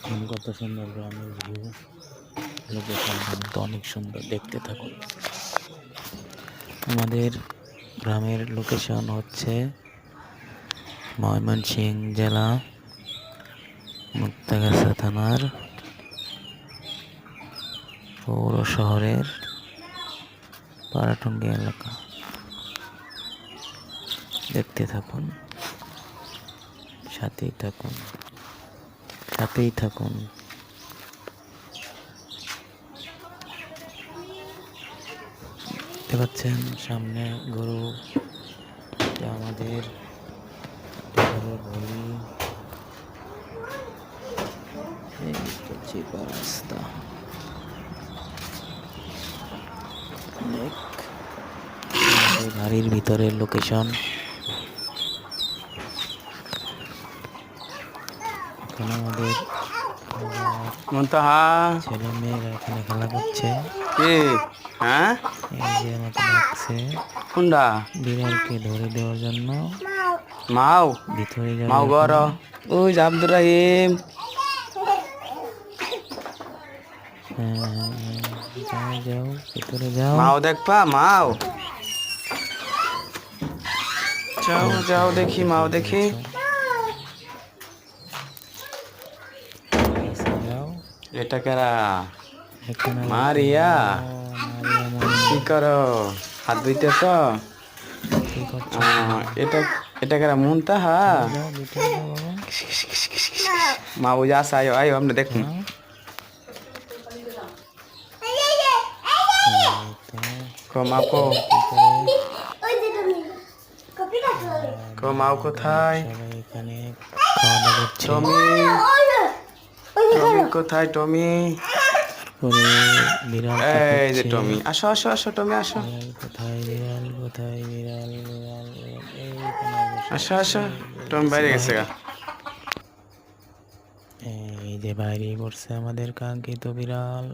কত সুন্দর গ্রামের ভিউ, লোকেশন কিন্তু অনেক সুন্দর। দেখতে থাকুন। আমাদের গ্রামের লোকেশন হচ্ছে ময়মনসিংহ জেলা, মুক্তাগাছা থানার পৌর শহরের পাড়াটুঙ্গি এলাকা। দেখতে থাকুন, সাথেই থাকুন, সাথেই থাকুন। দেখতে পাচ্ছেন সামনে গরু, আমাদের গরুর বলি। এই তো চিপা রাস্তা, অনেক বাড়ির ভিতরের লোকেশন। এখন আমাদের ছেলে মেয়েরা এখানে খেলা করছে। হ্যাঁ, এই যে আমাকে ডাকছে কোনটা বিড়ালকে ধরে দেওয়ার জন্য। মাও ভিতরে মাও যাবে গর এখন। ওই যে আব্দুর রাহিম। যাও যাও, ভিতরে যাও। মাও দেখবা, মাও যাও যাও, দেখি মাও দেখি। যাও এটা কারা? এখানে মারিয়া, কি করো? হাত ধুইতেছ? কি করছো? এটা এটা কারা? মুনতাহা। যাও ভিতরে যাও বাবা। মা ওই আসা, আয়ো আয়ো, আমরা দেখুন। মাও কো, কো মাও কোথায়? সবাই এখানে খাওয়া দাওয়া করছে। টমি, টমি কোথায়? টমি, পরে বিড়াল এই যে টমি, আসো আসো আসো, টমি আসো, বিড়াল কোথায়? বিড়াল কোথায়? বিড়াল বিড়াল আসো আসো। টমি বাইরে গেছে গা। এই যে বাইরে পড়ছে আমাদের কাঙ্ক্ষিত বিড়াল।